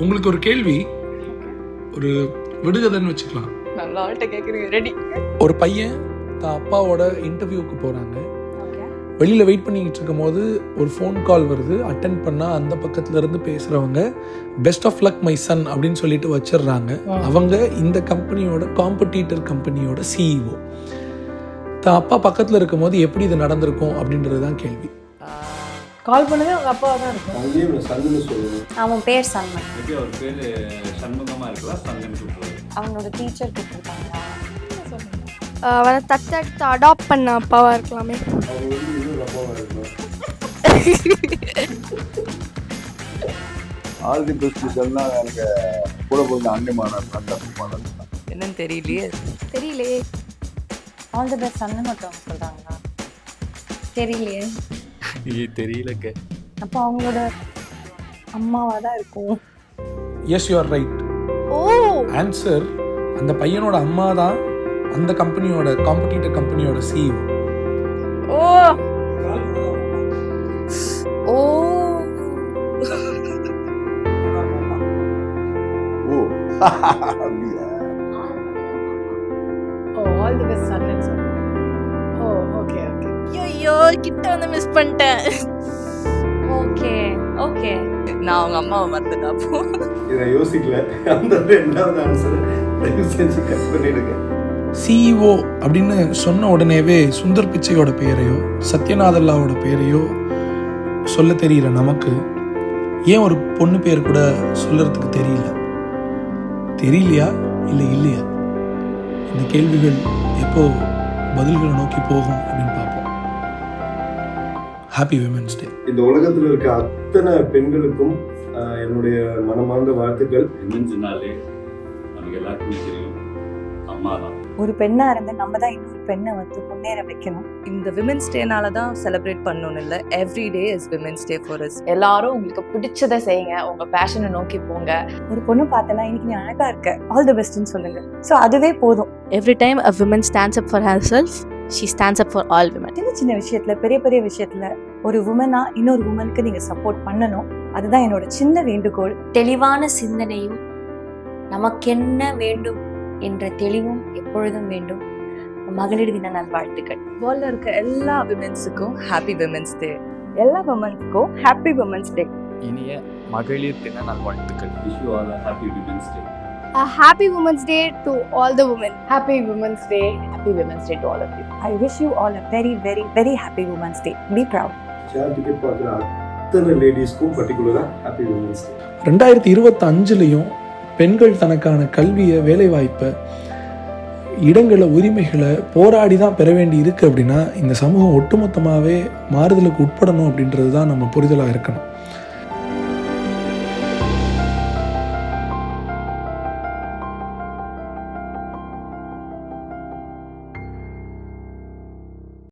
உங்களுக்கு ஒரு கேள்வி, ஒரு விடுகதைன்னு வச்சுக்கலாம். நல்லா கேட்குறீங்க, ரெடி. ஒரு பையன் தான் அப்பாவோட இன்டர்வியூக்கு போகிறாங்க. வெளியில் வெயிட் பண்ணிக்கிட்டு இருக்கும் போது ஒரு ஃபோன் கால் வருது. அட்டென்ட் பண்ணால் அந்த பக்கத்துல இருந்து பேசுகிறவங்க best of luck my son அப்படின்னு சொல்லிட்டு வச்சிடுறாங்க. அவங்க இந்த கம்பெனியோட காம்படிட்டர் கம்பெனியோட சிஇஓ. தான் அப்பா பக்கத்தில் இருக்கும் போது எப்படி இது நடந்திருக்கும் அப்படின்றது தான் கேள்வி. கால் பண்ணதே அவங்க அப்பா தான் இருக்கும். அவன் பேர் சன்மன். அவர் பேர் சண்முகமாக இருக்கலாம், சங்கன் கூப்பிடுவார். அவனோட டீச்சர் கூப்பிட்டுருக்காங்க. அவரை தத்தெடுத்து அடாப்ட் பண்ண அப்பாவா இருக்கலாமே. ஆல் தி பெஸ்ட் சொன்னால் எனக்கு கூட போய் அங்கமான என்னன்னு தெரியலையே. ஆல் தி பெஸ்ட் சன்னு மட்டும் சொல்கிறாங்களா? தெரியலையே. தெரியலக்க. அப்போ அவங்களோட அம்மாவாக தான் இருக்கும். Yes, you are right. Oh, answer அந்த பையனோட அம்மா தான் அந்த கம்பெனியோட காம்படிட்டர் கம்பெனியோட சிஇஓ. ஓ, ஓ, ஓ அப்படியா? ஓ, ஆல் தி பெஸ்ட் சன்னு சொல்லுங்க. ஓ, ஓகே ஓகே. ஐயோ கிட்ட வந்து மிஸ் பண்ணிட்டேன். Okay okay. நான் அவங்க அம்மாவை மறந்துட்டா போ. இதை யோசிக்கல. அந்த ரெண்டாவது ஆன்சர் தயவு செஞ்சு கட் பண்ணிடுங்க. சிஇஓ அப்படின்னு சொன்ன உடனேவே சுந்தர் பிச்சையோட பெயரையோ சத்யநாதல்லாவோட பெயரையோ சொல்ல தெரியல நமக்கு. ஏன் ஒரு பொண்ணு பேர் கூட சொல்லுறதுக்கு தெரியலையா இல்லை இல்லையா? இந்த கேள்விகள் எப்போ பதில்களை நோக்கி போகும் அப்படின்னு பார்ப்போம். ஹாப்பி விமென்ஸ் டே. இந்த உலகத்தில் இருக்க அத்தனை பெண்களுக்கும் என்னுடைய மனமார்ந்த வாழ்த்துக்கள். விமென்ஸ்னாலே நமக்கு எல்லாருக்குமே தெரியும், அம்மா தான். ஒரு பெண்ணாக இருந்து நம்ம தான் இன்னொரு பெண்ணை வந்து முன்னேற வைக்கணும். இந்த விமென்ஸ் டேனால தான் செலிப்ரேட் பண்ணணும்னு இல்லை, every day is women's day for us. எல்லாரும் உங்களுக்கு பிடிச்சதை செய்யுங்க, உங்க பேஷனை நோக்கி போங்க. ஒரு பொண்ணு பார்த்தனா இன்னைக்கு நீ அழகா இருக்க, ஆல் தி பெஸ்ட்னு சொல்லுங்க. ஸோ அதுவே போதும். every time a woman stands up for herself, she stands up for all women. சின்ன சின்ன விஷயத்துல, பெரிய பெரிய விஷயத்துல ஒரு உமனா இன்னொரு உமனுக்கு நீங்க சப்போர்ட் பண்ணணும். அதுதான் என்னோட சின்ன வேண்டுகோள். தெளிவான சிந்தனையும் நமக்கென்ன வேண்டும் என்ற தெளிவும் எப்பொழுதும் வேண்டும். மகளிர் தின நல்வாழ்த்துக்கள். வேர்ல்ட்ல இருக்க எல்லா விமென்ஸுக்கும் ஹாப்பி விமென்ஸ் டே. எல்லா விமென்ஸ்க்கும் ஹாப்பி விமென்ஸ் டே. இனிய மகளிர் தின நல்வாழ்த்துக்கள். Wish you all a happy women's day. A happy women's day to all the women. Happy women's day. Happy women's day to all of you. I wish you all a very very very happy women's day. Be proud. Share ticket பார்க்குற அத்தனை லேடிஸ்க்கும் பர்டிகுலராக happy women's டே. 2025லையும் பெண்கள் தனக்கான கல்வியை, வேலைவாய்ப்பை, இடங்களை, உரிமைகளை போராடி தான் பெற வேண்டி இருக்குது. அப்படின்னா இந்த சமூகம் ஒட்டுமொத்தமாகவே மாறுதலுக்கு உட்படணும் அப்படின்றது தான் நம்ம புரிதலாக இருக்கணும்.